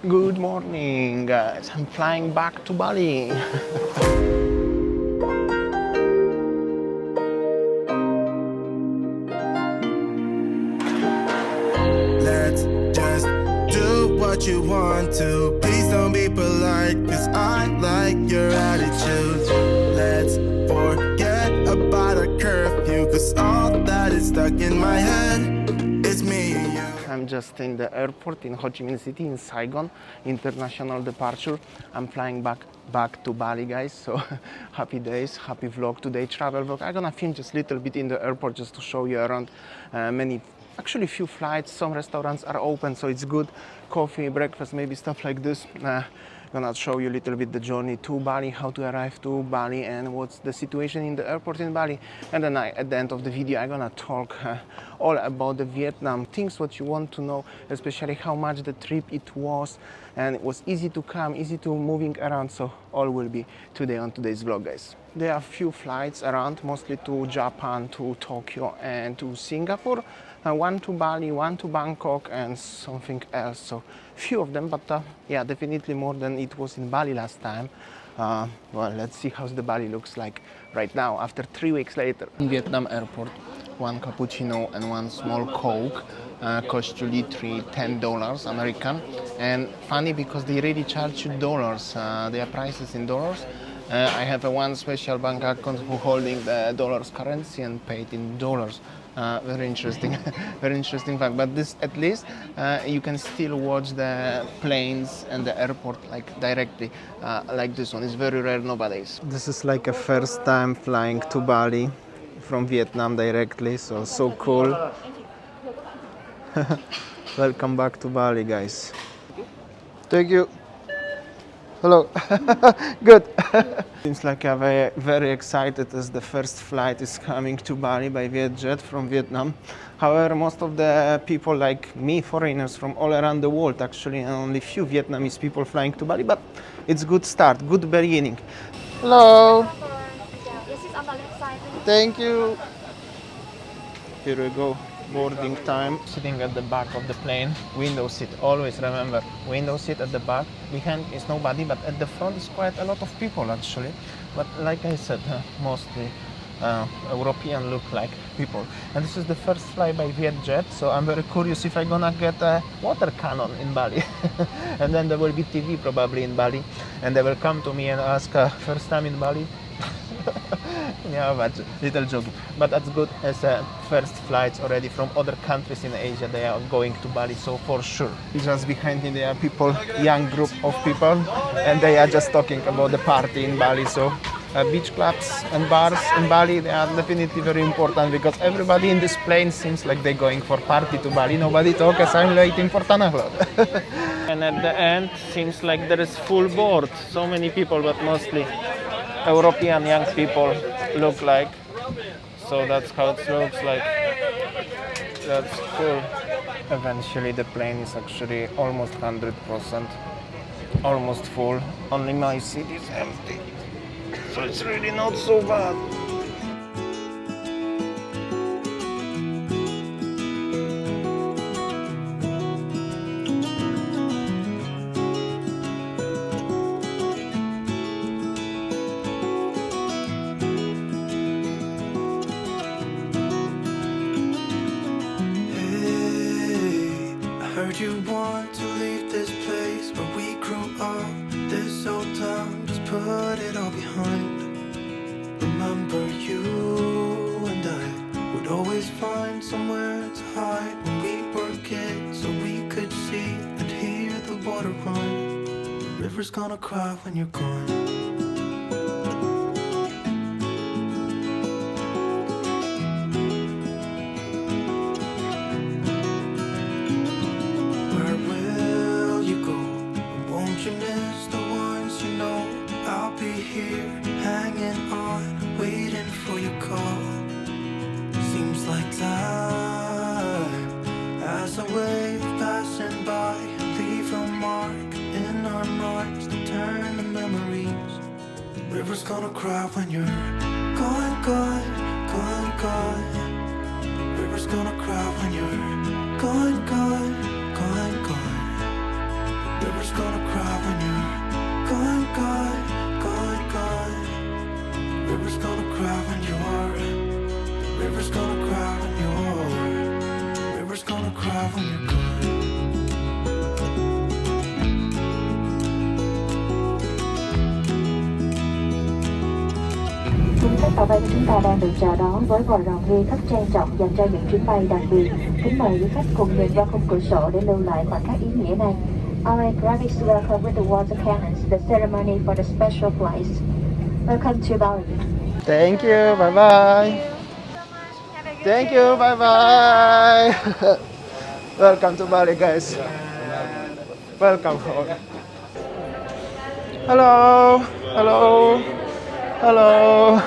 Good morning, guys. I'm flying back to Bali. Let's just do what you want to. Please don't be polite, cause I like your attitude. Let's forget about a curfew, cause all that is stuck in my head is me and you. I'm just in the airport in Ho Chi Minh City in Saigon, international departure. I'm flying back to Bali, guys. So happy days, happy vlog today, travel vlog. I'm gonna film just a little bit in the airport just to show you around actually few flights. Some restaurants are open, so it's good. Coffee, breakfast, maybe stuff like this. Gonna show you a little bit the journey to Bali, how to arrive to Bali, and what's the situation in the airport in Bali. And then at the end of the video, I'm gonna talk all about the Vietnam things, what you want to know, especially how much the trip it was, and it was easy to come, easy to moving around. So all will be today on today's vlog, guys. There are a few flights around, mostly to Japan, to Tokyo, and to Singapore. One to Bali, one to Bangkok, and something else. So few of them, but yeah, definitely more than it was in Bali last time. Well, let's see how the Bali looks like right now after 3 weeks later. In Vietnam airport, one cappuccino and one small Coke cost you literally $10 American. And funny because they really charge you dollars. Their prices in dollars. I have one special bank account who holding the dollars currency and paid in dollars. Very interesting, very interesting fact. But this, at least, you can still watch the planes and the airport like directly, like this one. It's very rare nowadays. This is like a first time flying to Bali from Vietnam directly, so cool. Welcome back to Bali, guys. Thank you. Hello. Good. Seems like I'm very excited as the first flight is coming to Bali by Vietjet from Vietnam. However, most of the people like me, foreigners from all around the world, actually, and only few Vietnamese people flying to Bali, but it's good start, good beginning. Hello. Yes, it's on the left side. Thank you. Here we go. Boarding time. Sitting at the back of the plane, window seat. Always remember, window seat at the back. Behind is nobody, but at the front is quite a lot of people actually. But like I said, mostly European look like people. And this is the first flight by Vietjet, so I'm very curious if I'm gonna get a water cannon in Bali. And then there will be TV probably in Bali, and they will come to me and ask, first time in Bali? Yeah, but little joking. But that's good as first flights already from other countries in Asia. They are going to Bali, so for sure. Just behind me there are people, young group of people, and they are just talking about the party in Bali. So beach clubs and bars in Bali, they are definitely very important because everybody in this plane seems like they're going for party to Bali. Nobody talks as I'm waiting for Tanakhlot. And at the end, seems like there is full board. So many people, but mostly European young people look like. So that's how it looks like. That's cool. Eventually the plane is actually almost 100%, almost full. Only my seat is empty. So it's really not so bad. Heard you want to leave this place where we grew up. This old town, just put it all behind. Remember you and I would always find somewhere to hide when we were kids, so we could see and hear the water run. The river's gonna cry when you're gone. River's gonna cry when you're gone, gone, gone, gone. The river's gonna cry when you're gone, gone, gone, gone. The river's gonna Tàu bay của chúng ta đang được chào đón với vòi rồng ghi rất trang trọng dành cho những chuyến bay đặc biệt. Kính mời quý khách cùng nhìn qua khung cửa sổ để lưu lại khoảnh khắc ý nghĩa này. Our aircraft is welcome with the water cannons, the ceremony for the special flights. Welcome to Bali. Thank you. Bye bye. Thank you. Bye bye. Welcome to Bali, guys. Welcome home. Hello. Hello. Hello.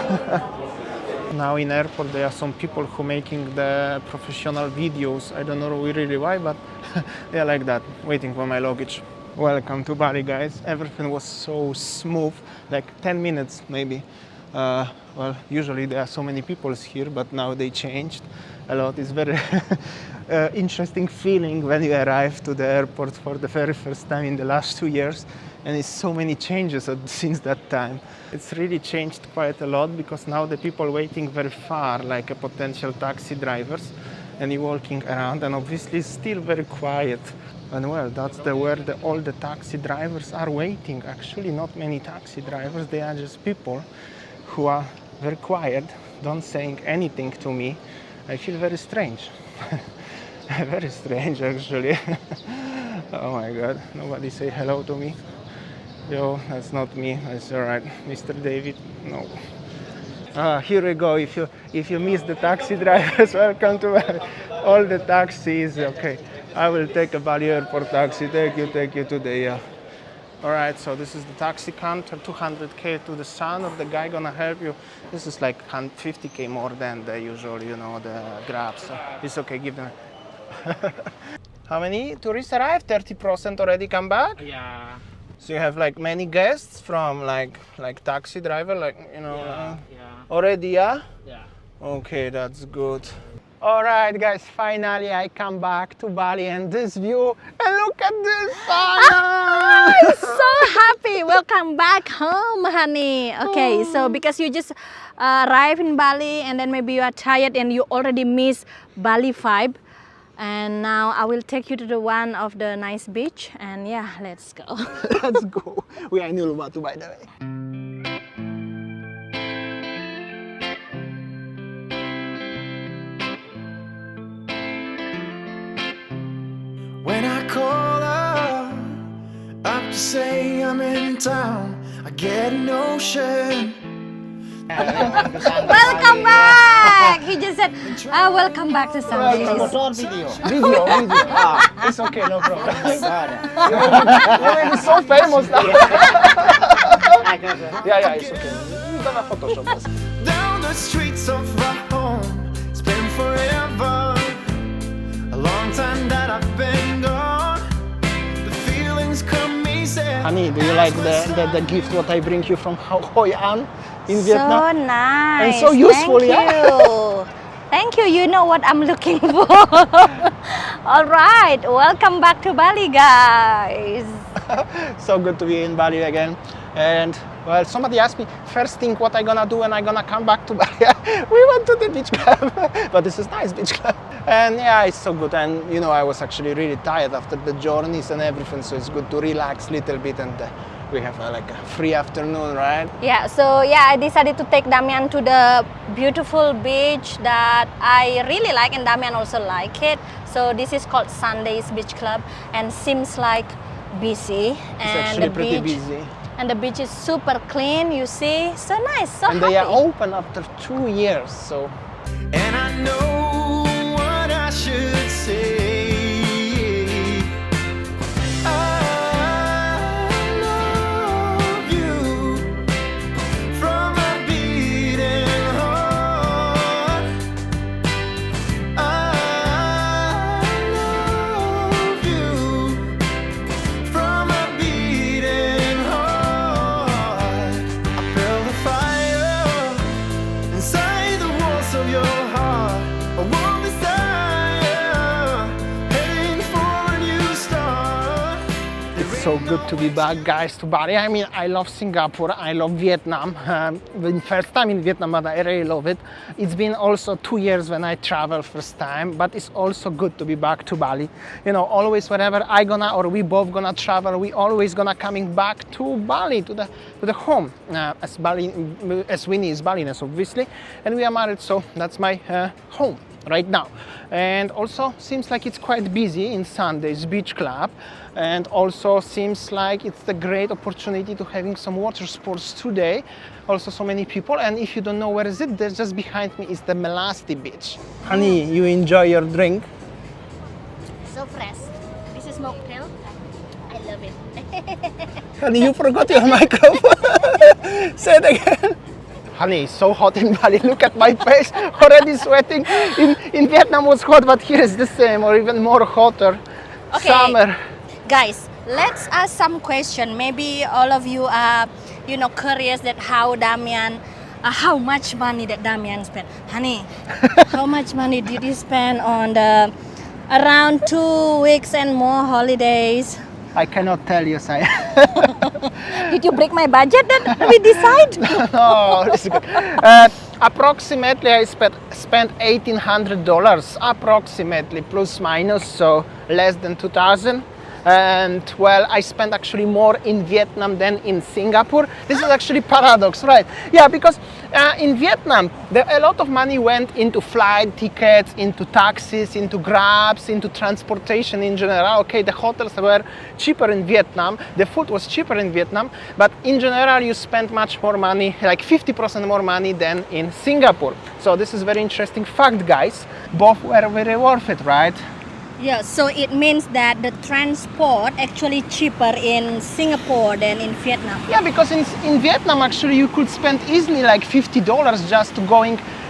Now in airport there are some people who making the professional videos. I don't know really why, but they are like that, waiting for my luggage. Welcome to Bali, guys. Everything was so smooth, like 10 minutes maybe. Well, usually there are so many people here, but now they changed a lot. It's very interesting feeling when you arrive to the airport for the very first time in the last 2 years, and it's so many changes since that time. It's really changed quite a lot because now the people waiting very far, like a potential taxi drivers, and you walking around, and obviously it's still very quiet. And well, that's where all the taxi drivers are waiting. Actually, not many taxi drivers, they are just people who are very quiet, don't saying anything to me. I feel very strange. Very strange, actually. Oh my God, nobody say hello to me. Yo, that's not me. That's all right, Mr. David. No. Here we go. If you miss the taxi drivers, welcome to all the taxis. Okay, I will take a Bali Airport taxi. Take you today. All right, so this is the taxi counter, 200K to the sun of the guy gonna help you. This is like 150K more than the usual, you know, the Grab. So it's okay, give them. How many tourists arrived? 30% already come back? Yeah. So you have like many guests from like taxi driver, like, you know, already, yeah? Yeah. Okay, that's good. All right, guys, finally I come back to Bali and this view, and look at this sun! I'm so happy. Welcome back home, honey. Okay, so because you just arrived in Bali and then maybe you are tired and you already miss Bali vibe. And now I will take you to the one of the nice beach, and yeah, let's go. Let's go. We are in Uluwatu, by the way. When I call up to say I'm in town, I get an ocean. Welcome back! He just said, welcome back to Sundays. Motor video. Video. It's okay, no problem. You're so famous now. Yeah, it's okay. You're gonna Photoshop us. Down the streets of our home, it's been forever, a long time that I've been gone. The feelings come easy. Honey, do you like the gift what I bring you from Hoi An in Vietnam? So nice. And so useful, Thank you. Thank you. You know what I'm looking for. All right. Welcome back to Bali, guys. So good to be in Bali again. And well, somebody asked me first thing what I gonna do when I gonna come back to Bali. We went to the beach club, but this is nice beach club. And yeah, it's so good. And you know, I was actually really tired after the journeys and everything, so it's good to relax a little bit. And we have like a free afternoon, right? Yeah, so yeah, I decided to take Damian to the beautiful beach that I really like, and Damian also like it. So this is called Sundays Beach Club, and seems like busy. It's actually pretty busy. And the beach is super clean, you see. So nice, so And happy. they are open after 2 years, so. And I know what I should say. I love you from a beating heart. I love you from a beating heart. I built a fire inside the walls of your heart. so good to be back, guys, to Bali. I mean, I love Singapore, I love Vietnam. The first time in Vietnam, but I really love it. It's been also 2 years when I traveled first time, but it's also good to be back to Bali. You know, always whenever I gonna or we both gonna travel, we always gonna coming back to Bali, to the home. As Winnie is Balinese, obviously, and we are married, so that's my home right now. And also seems like it's quite busy in Sunday's beach club, and also seems like it's a great opportunity to having some water sports today. Also so many people, and if you don't know where is it, there's just behind me is the Melasti beach. Honey, you enjoy your drink? So fresh. This is mocktail. I love it. Honey, you forgot your microphone. Say it again. Honey, it's so hot in Bali. Look at my face, already sweating. In Vietnam was hot, but here is the same or even more hotter. Okay. Summer. Guys, let's ask some question. Maybe all of you are, you know, curious that how Damian, how much money that Damian spent. Honey, how much money did you spend on the around 2 weeks and more holidays? I cannot tell you, Sai. Did you break my budget then we decide? No, this is good. Approximately, I spent $1,800, approximately, plus minus, so less than 2,000. And well, I spent actually more in Vietnam than in Singapore. This is actually paradox, right? Yeah, because in Vietnam, a lot of money went into flight tickets, into taxis, into Grabs, into transportation in general. Okay, the hotels were cheaper in Vietnam, the food was cheaper in Vietnam, but in general, you spend much more money, like 50% more money than in Singapore. So this is very interesting fact, guys. Both were very worth it, right? Yeah, so it means that the transport actually cheaper in Singapore than in Vietnam. Yeah, because in Vietnam actually you could spend easily like $50 just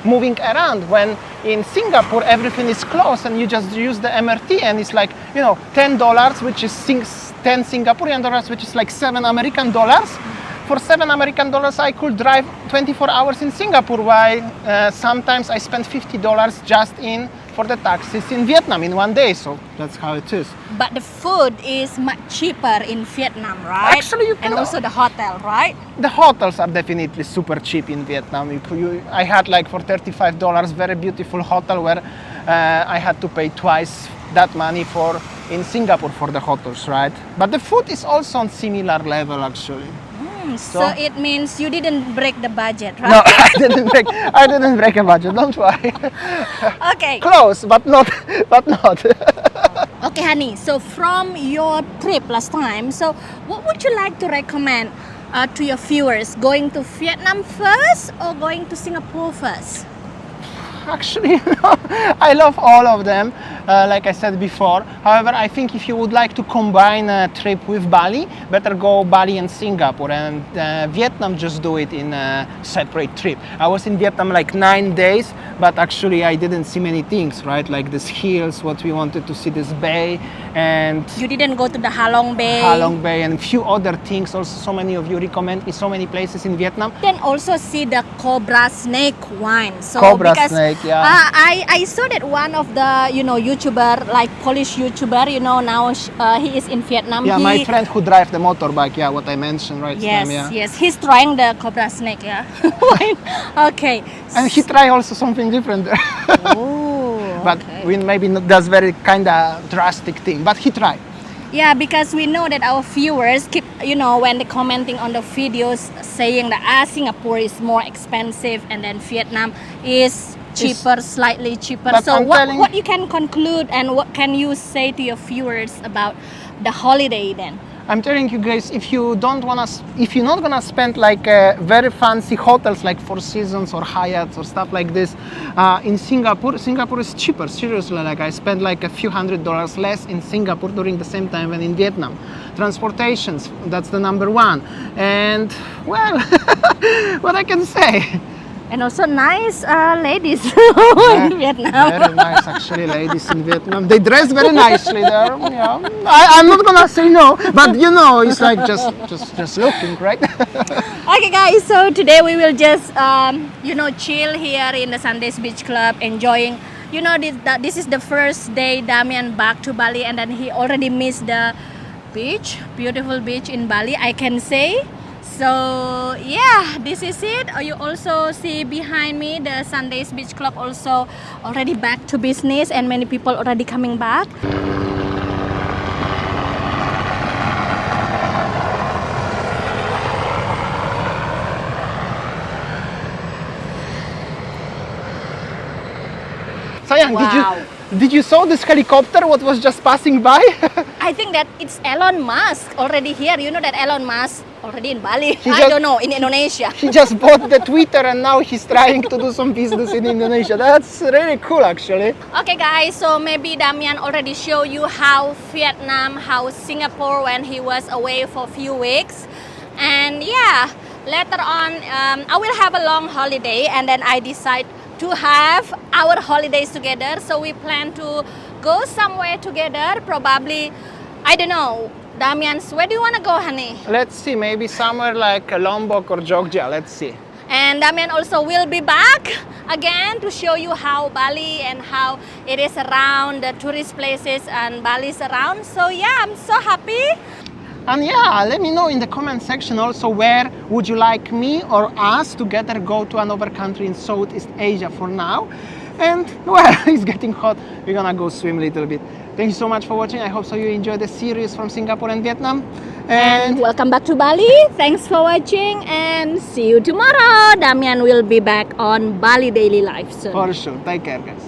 moving around, when in Singapore everything is closed and you just use the MRT and it's like, you know, $10, which is 10 Singaporean dollars, which is like 7 American dollars. For 7 American dollars I could drive 24 hours in Singapore, while sometimes I spend $50 just for the taxis in Vietnam in one day, so that's how it is. But the food is much cheaper in Vietnam, right? Actually, you can. And also the hotel, right? The hotels are definitely super cheap in Vietnam. I had like for $35 very beautiful hotel where I had to pay twice that money in Singapore for the hotels, right? But the food is also on similar level actually. So it means you didn't break the budget, right? No, I didn't break a budget, don't worry. Okay. Close, but not. Okay, honey. So from your trip last time, so what would you like to recommend to your viewers? Going to Vietnam first or going to Singapore first? Actually, no, I love all of them, like I said before. However, I think if you would like to combine a trip with Bali, better go Bali and Singapore, and Vietnam just do it in a separate trip. I was in Vietnam like 9 days, but actually I didn't see many things, right? Like these hills, what we wanted to see, this bay, and you didn't go to the Halong Bay. Halong Bay and a few other things. Also, so many of you recommend me so many places in Vietnam. Then also see the cobra snake wine. So cobra because snake, yeah. I saw that one of the YouTuber, like Polish YouTuber, now he is in Vietnam. Yeah, my friend who drives the motorbike. Yeah, what I mentioned right Yes, now. Yeah. yes, he's trying the cobra snake. Yeah. Okay. And he tried also something different there. Oh. But we maybe not does very kind of drastic thing. But he tried. Yeah, because we know that our viewers keep, when they're commenting on the videos saying that Singapore is more expensive and then Vietnam is cheaper, slightly cheaper. But So what you can conclude and what can you say to your viewers about the holiday then? I'm telling you guys, if you're not gonna spend like very fancy hotels like Four Seasons or Hyatt or stuff like this in Singapore is cheaper. Seriously, like I spent like a few $100s less in Singapore during the same time than in Vietnam. Transportations, that's the number one. And well, what I can say. And also nice ladies in Vietnam. Very nice, actually, ladies in Vietnam. They dress very nicely there. Yeah. I'm not gonna say no, but it's like just looking, right? Okay, guys. So today we will just chill here in the Sunday's Beach Club, enjoying. This is the first day Damian back to Bali, and then he already missed the beach, beautiful beach in Bali, I can say. So yeah, this is it. You also see behind me the Sunday's beach club also already back to business, and many people already coming back. Sayang, Wow. did you saw this helicopter what was just passing by? I think that it's Elon Musk already here. You know that Elon Musk already in Bali. He I just- don't know, in Indonesia. He just bought the Twitter and now he's trying to do some business in Indonesia. That's really cool actually. Okay guys, so maybe Damian already show you how Vietnam, how Singapore when he was away for a few weeks. And yeah, later on I will have a long holiday, and then I decide to have our holidays together. So we plan to go somewhere together, probably, I don't know. Damian's, where do you want to go, honey? Let's see, maybe somewhere like Lombok or Jogja, let's see. And Damian also will be back again to show you how Bali and how it is around the tourist places and Bali's around. So yeah, I'm so happy. And yeah, let me know in the comment section also where would you like me or us together go to another country in Southeast Asia for now. And well, it's getting hot, we're gonna go swim a little bit. Thank you so much for watching. I hope so you enjoyed the series from Singapore and Vietnam. And welcome back to Bali. Thanks for watching and see you tomorrow. Damian will be back on Bali Daily Life soon. For sure, take care guys.